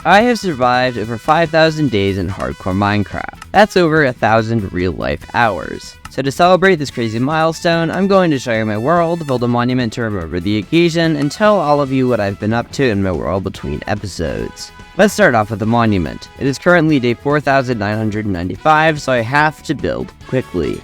I have survived over 5,000 days in hardcore Minecraft. That's over 1,000 real-life hours. So to celebrate this crazy milestone, I'm going to show you my world, build a monument to remember the occasion, and tell all of you what I've been up to in my world between episodes. Let's start off with the monument. It is currently day 4,995, so I have to build quickly.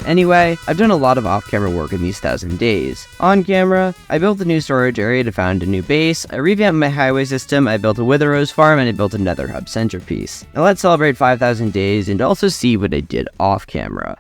Anyway, I've done a lot of off-camera work in these 1,000 days. On camera, I built a new storage area to found a new base, I revamped my highway system, I built a Wither Rose farm, and I built a Nether Hub centerpiece. Now let's celebrate 5,000 days and also see what I did off-camera.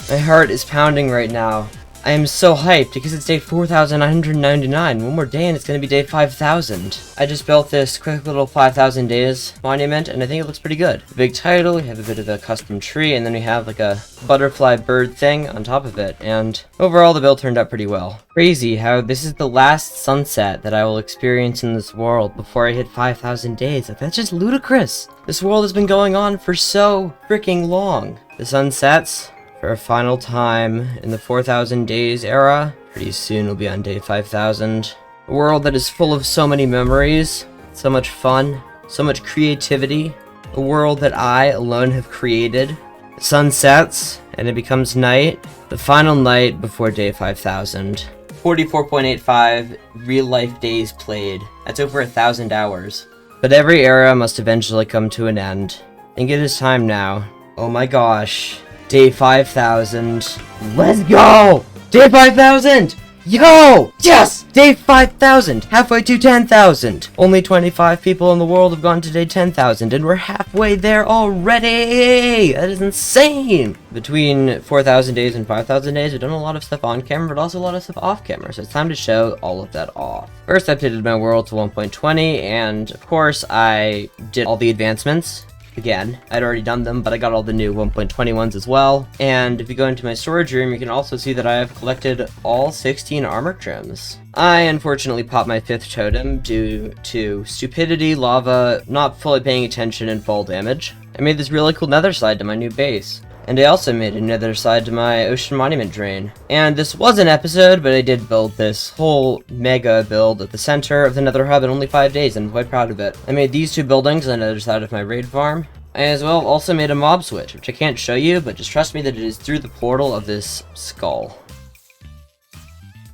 My heart is pounding right now. I am so hyped because it's day 4,999. One more day and it's going to be day 5,000. I just built this quick little 5,000 days monument and I think it looks pretty good. The big title, we have a bit of a custom tree, and then we have like a butterfly bird thing on top of it. And overall the build turned out pretty well. Crazy how this is the last sunset that I will experience in this world before I hit 5,000 days. Like, that's just ludicrous. This world has been going on for so freaking long. The sun sets for a final time in the 4,000 days era. Pretty soon we'll be on day 5,000. A world that is full of so many memories, so much fun, so much creativity. A world that I alone have created. The sun sets and it becomes night. The final night before day 5,000. 44.85 real life days played. That's over 1,000 hours. But every era must eventually come to an end. I think it is time now. Oh my gosh. Day 5,000. Let's go! Day 5,000! Yo! Yes! Day 5,000! Halfway to 10,000! Only 25 people in the world have gone to day 10,000, and we're halfway there already! That is insane! Between 4,000 days and 5,000 days, we've done a lot of stuff on camera, but also a lot of stuff off camera, so it's time to show all of that off. First, I updated my world to 1.20, and of course, I did all the advancements. Again, I'd already done them, but I got all the new 1.20 ones as well. And if you go into my storage room, you can also see that I have collected all 16 armor trims. I unfortunately popped my 5th totem due to stupidity, lava, not fully paying attention, and fall damage. I made this really cool nether side to my new base. And I also made another side to my ocean monument drain. And this was an episode, but I did build this whole mega build at the center of the nether hub in only 5 days, and I'm quite proud of it. I made these 2 buildings on the other side of my raid farm. I as well also made a mob switch, which I can't show you, but just trust me that it is through the portal of this skull.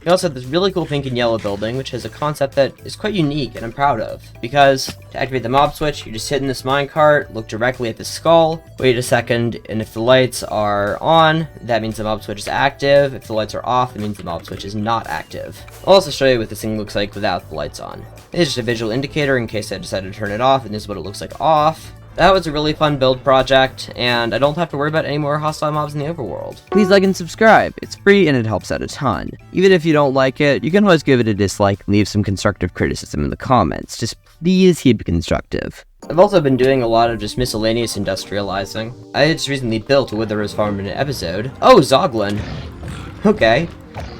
We also have this really cool pink and yellow building, which has a concept that is quite unique and I'm proud of. Because to activate the mob switch, you just sit in this minecart, look directly at the skull, wait a second, and if the lights are on, that means the mob switch is active. If the lights are off, that means the mob switch is not active. I'll also show you what this thing looks like without the lights on. It's just a visual indicator in case I decide to turn it off, and this is what it looks like off. That was a really fun build project, and I don't have to worry about any more hostile mobs in the overworld. Please like and subscribe. It's free and it helps out a ton. Even if you don't like it, you can always give it a dislike and leave some constructive criticism in the comments. Just please keep it constructive. I've also been doing a lot of just miscellaneous industrializing. I just recently built a Wither Rose farm in an episode. Oh, Zoglin! Okay.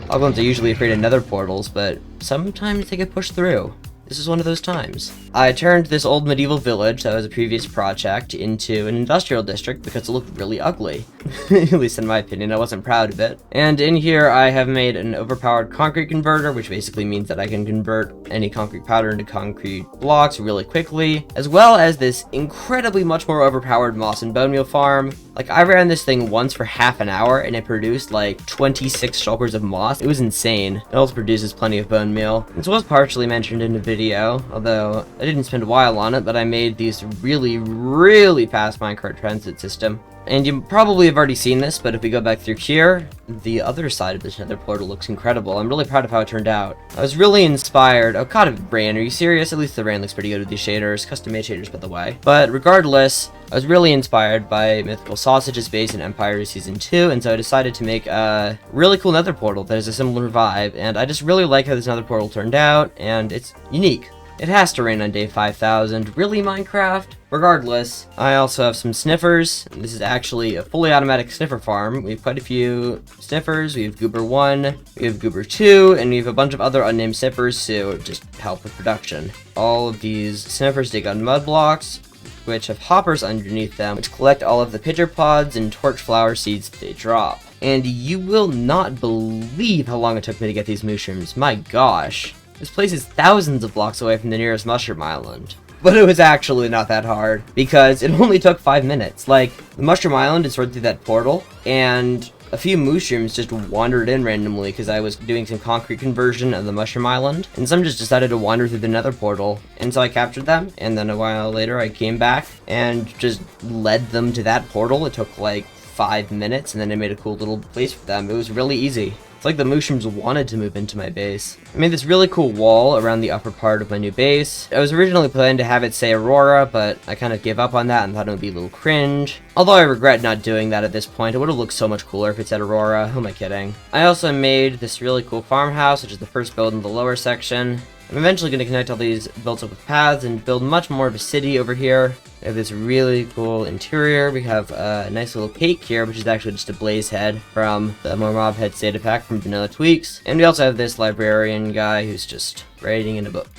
Zoglins are usually afraid of nether portals, but sometimes they get pushed through. This is one of those times. I turned this old medieval village that was a previous project into an industrial district because it looked really ugly. At least in my opinion, I wasn't proud of it. And in here I have made an overpowered concrete converter, which basically means that I can convert any concrete powder into concrete blocks really quickly, as well as this incredibly much more overpowered moss and bone meal farm. Like, I ran this thing once for half an hour, and it produced like 26 shulkers of moss. It was insane. It also produces plenty of bone meal. This was partially mentioned in the video, although I didn't spend a while on it, but I made these really fast minecart transit system. And you probably have already seen this, but if we go back through here, the other side of this nether portal looks incredible. I'm really proud of how it turned out. I was really inspired. Oh god, it ran. Are you serious? At least the rain looks pretty good with these shaders. Custom-made shaders, by the way. But regardless, I was really inspired by Mythical Sausage's base in Empire Season 2, and so I decided to make a really cool nether portal that has a similar vibe, and I just really like how this nether portal turned out, and it's unique. It has to rain on day 5000. Really, Minecraft? Regardless, I also have some sniffers. This is actually a fully automatic sniffer farm. We have quite a few sniffers. We have Goober 1, we have Goober 2, and we have a bunch of other unnamed sniffers to just help with production. All of these sniffers dig on mud blocks, which have hoppers underneath them, which collect all of the pitcher pods and torch flower seeds that they drop. And you will not believe how long it took me to get these mushrooms. My gosh. This place is thousands of blocks away from the nearest mushroom island. But it was actually not that hard, because it only took 5 minutes. Like, the mushroom island is right through that portal, and a few mushrooms just wandered in randomly because I was doing some concrete conversion of the mushroom island, and some just decided to wander through the nether portal, and so I captured them, and then a while later I came back and just led them to that portal. It took like 5 minutes, and then I made a cool little place for them. It was really easy. It's like the mushrooms wanted to move into my base. I made this really cool wall around the upper part of my new base. I was originally planning to have it say Aurora, but I kind of gave up on that and thought it would be a little cringe. Although I regret not doing that at this point. It would have looked so much cooler if it said Aurora. Who am I kidding? I also made this really cool farmhouse, which is the first build in the lower section. I'm eventually going to connect all these builds up with paths and build much more of a city over here. We have this really cool interior. We have a nice little cake here, which is actually just a blaze head from the More Mob Heads data pack from Vanilla Tweaks. And we also have this librarian guy who's just writing in a book.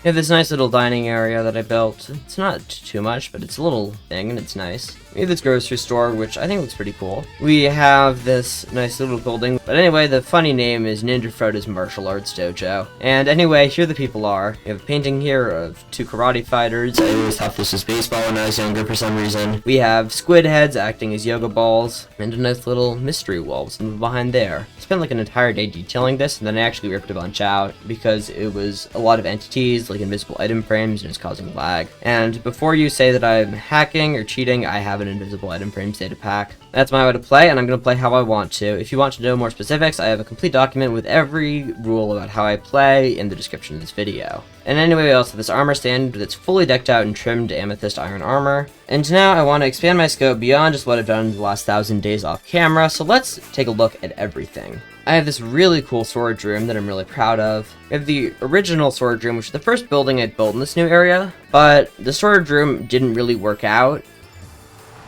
We have this nice little dining area that I built. It's not too much, but it's a little thing, and it's nice. We have this grocery store, which I think looks pretty cool. We have this nice little building. But anyway, the funny name is Ninja Frodo's Martial Arts Dojo. And anyway, here the people are. We have a painting here of 2 karate fighters. I always thought this was baseball when I was younger for some reason. We have squid heads acting as yoga balls. And a nice little mystery wall behind there. I spent like an entire day detailing this, and then I actually ripped a bunch out because it was a lot of entities, like invisible item frames, and it's causing lag. And before you say that I'm hacking or cheating, I have an invisible item frames data pack. That's my way to play, and I'm going to play how I want to. If you want to know more specifics, I have a complete document with every rule about how I play in the description of this video. And anyway, we also have this armor stand that's fully decked out in trimmed amethyst iron armor. And now I want to expand my scope beyond just what I've done in the last 1000 days off camera, so let's take a look at everything. I have this really cool storage room that I'm really proud of. I have the original storage room, which is the first building I built in this new area, but the storage room didn't really work out.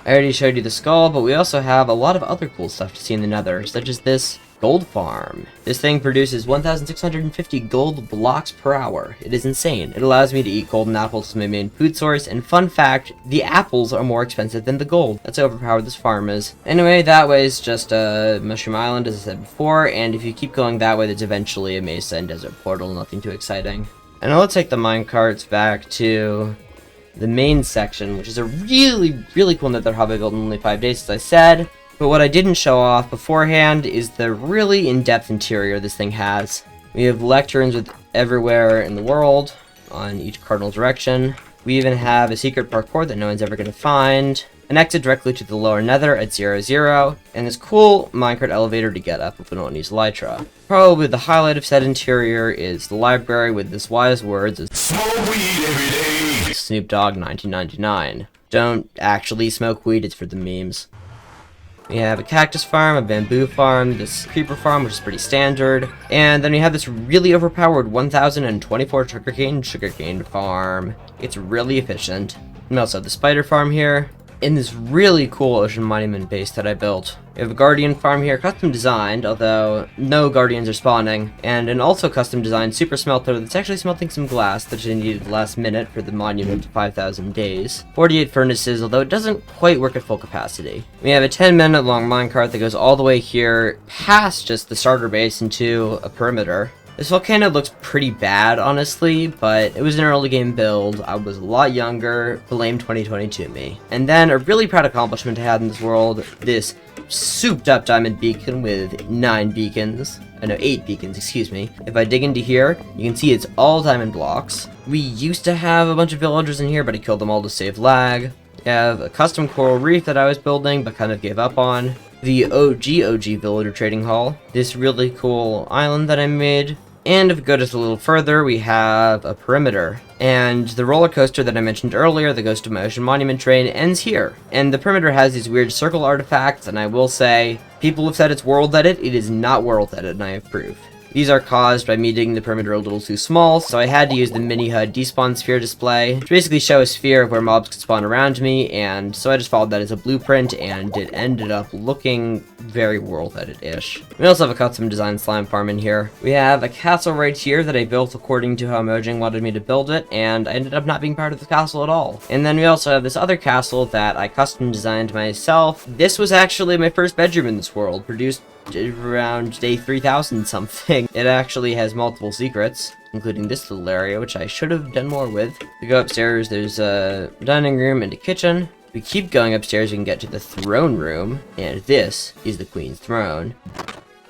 I already showed you the skull, but we also have a lot of other cool stuff to see in the nether, such as this gold farm. This thing produces 1,650 gold blocks per hour. It is insane. It allows me to eat golden apples as my main food source, and fun fact, the apples are more expensive than the gold. That's how overpowered this farm is. Anyway, that way is just a mushroom island, as I said before, and if you keep going that way, there's eventually a mesa and desert portal, nothing too exciting. And now let's take the minecarts back to the main section, which is a really cool nether hub I built in only 5 days, as I said. But what I didn't show off beforehand is the really in-depth interior this thing has. We have lecterns with everywhere in the world, on each cardinal direction. We even have a secret parkour that no one's ever going to find, an exit directly to the lower nether at 0, and this cool minecart elevator to get up if we don't use Elytra. Probably the highlight of said interior is the library with this wise words of "Smoke weed every day." Snoop Dogg 1999. Don't actually smoke weed, it's for the memes. We have a cactus farm, a bamboo farm, this creeper farm, which is pretty standard, and then we have this really overpowered 1024 sugarcane farm. It's really efficient. We also have the spider farm here, and this really cool ocean monument base that I built. We have a guardian farm here, custom designed, although no guardians are spawning, and an also custom designed super smelter that's actually smelting some glass that I needed last minute for the monument to 5,000 days. 48 furnaces, although it doesn't quite work at full capacity. We have a 10-minute long minecart that goes all the way here past just the starter base into a perimeter. This volcano looks pretty bad, honestly, but it was an early game build. I was a lot younger. Blame 2022 me. And then a really proud accomplishment I had in this world, this souped up diamond beacon with 9 beacons. No, 8 beacons, excuse me. If I dig into here, you can see it's all diamond blocks. We used to have a bunch of villagers in here, but I killed them all to save lag. We have a custom coral reef that I was building, but kind of gave up on. The OG villager trading hall. This really cool island that I made. And if we go just a little further, we have a perimeter. And the roller coaster that I mentioned earlier, the Ghost of my Ocean Monument train, ends here. And the perimeter has these weird circle artifacts, and I will say, people have said it's world edit. It is not world edit, and I have proof. These are caused by me digging the perimeter a little too small, so I had to use the mini HUD despawn sphere display to basically show a sphere of where mobs could spawn around me, and so I just followed that as a blueprint, and it ended up looking very world edit-ish. We also have a custom design slime farm in here. We have a castle right here that I built according to how Mojang wanted me to build it, and I ended up not being part of the castle at all. And then we also have this other castle that I custom designed myself. This was actually my first bedroom in this world, produced around day 3000 something. It actually has multiple secrets, including this little area, which I should have done more with. We go upstairs, there's a dining room and a kitchen. We keep going upstairs, we can get to the throne room, and this is the queen's throne.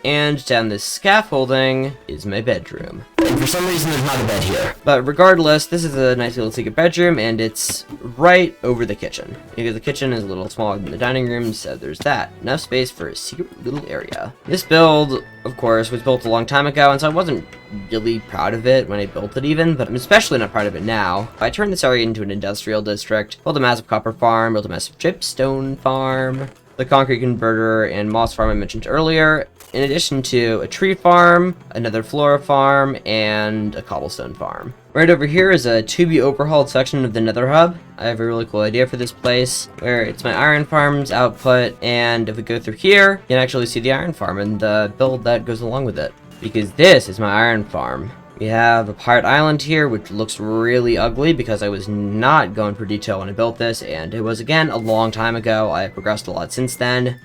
And down this scaffolding is my bedroom. And for some reason there's not a bed here. But regardless, this is a nice little secret bedroom, and it's right over the kitchen. Because the kitchen is a little smaller than the dining room, so there's that. Enough space for a secret little area. This build, of course, was built a long time ago, and so I wasn't really proud of it when I built it even, but I'm especially not proud of it now. I turned this area into an industrial district, built a massive copper farm, built a massive dripstone farm, the concrete converter and moss farm I mentioned earlier, in addition to a tree farm, another flora farm, and a cobblestone farm. Right over here is a to-be overhauled section of the nether hub. I have a really cool idea for this place, where it's my iron farm's output, and if we go through here, you can actually see the iron farm and the build that goes along with it. Because this is my iron farm. We have a pirate island here, which looks really ugly because I was not going for detail when I built this, and it was, again, a long time ago. I have progressed a lot since then.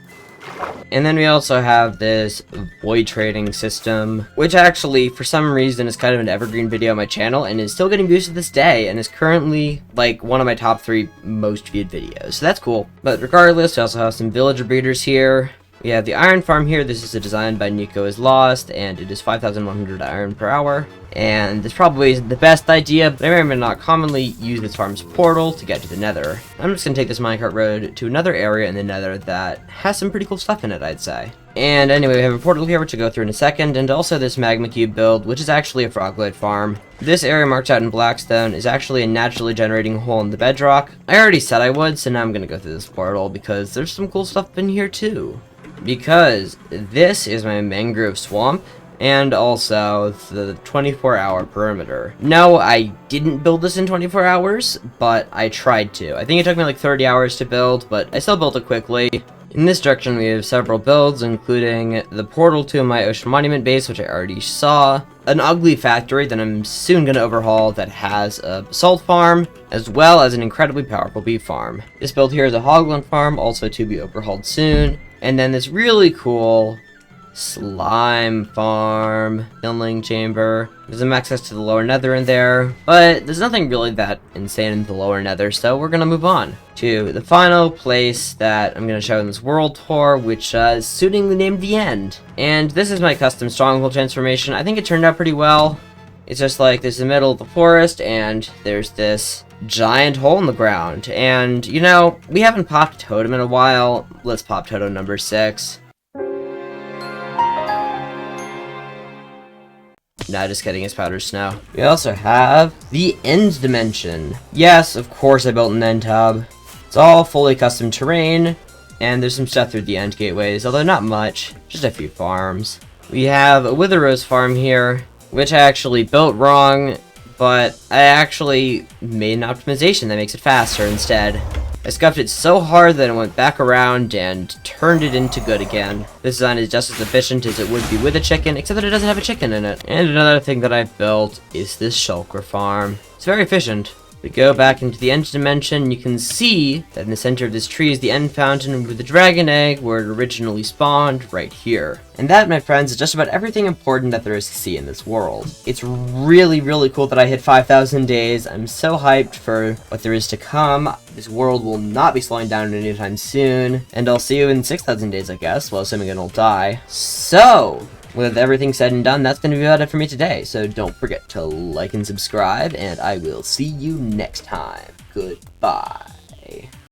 And then we also have this void trading system, which actually, for some reason, is kind of an evergreen video on my channel, and is still getting views to this day, and is currently, like, one of my top 3 most viewed videos. So that's cool. But regardless, we also have some villager breeders here. We have the iron farm here. This is a design by Nico is Lost, and it is 5,100 iron per hour. And this probably isn't the best idea, but I may or may not commonly use this farm's portal to get to the nether. I'm just going to take this minecart road to another area in the nether that has some pretty cool stuff in it, I'd say. And anyway, we have a portal here which I'll go through in a second, and also this magma cube build, which is actually a frogloid farm. This area marked out in blackstone is actually a naturally generating hole in the bedrock. I already said I would, so now I'm going to go through this portal because there's some cool stuff in here too. Because this is my mangrove swamp, and also the 24-hour perimeter. No, I didn't build this in 24 hours, but I tried to. I think it took me like 30 hours to build, but I still built it quickly. In this direction, we have several builds, including the portal to my Ocean Monument base, which I already saw, an ugly factory that I'm soon going to overhaul that has a basalt farm, as well as an incredibly powerful bee farm. This build here is a hoglin farm, also to be overhauled soon. And then this really cool slime farm, filling chamber. There's some access to the lower nether in there, but there's nothing really that insane in the lower nether, so we're gonna move on to the final place that I'm gonna show in this world tour, which is suitingly named The End. And this is my custom stronghold transformation. I think it turned out pretty well. It's just like there's the middle of the forest, and there's this giant hole in the ground. And, you know, we haven't popped totem in a while. Let's pop totem number 6. Nah, just kidding, it's powdered snow. We also have the end dimension. Yes, of course I built an end hub. It's all fully custom terrain, and there's some stuff through the end gateways, although not much, just a few farms. We have a Wither Rose farm here, which I actually built wrong, but I actually made an optimization that makes it faster instead. I scuffed it so hard that it went back around and turned it into good again. This design is just as efficient as it would be with a chicken, except that it doesn't have a chicken in it. And another thing that I've built is this shulker farm. It's very efficient, but We go back into the end dimension, you can see that in the center of this tree is the end fountain with the dragon egg where it originally spawned, right here. And that, my friends, is just about everything important that there is to see in this world. It's really, really cool that I hit 5,000 days. I'm so hyped for what there is to come. This world will not be slowing down anytime soon. And I'll see you in 6,000 days, I guess, well, assuming I don't die. So, with everything said and done, that's going to be about it for me today. So don't forget to like and subscribe, and I will see you next time. Goodbye.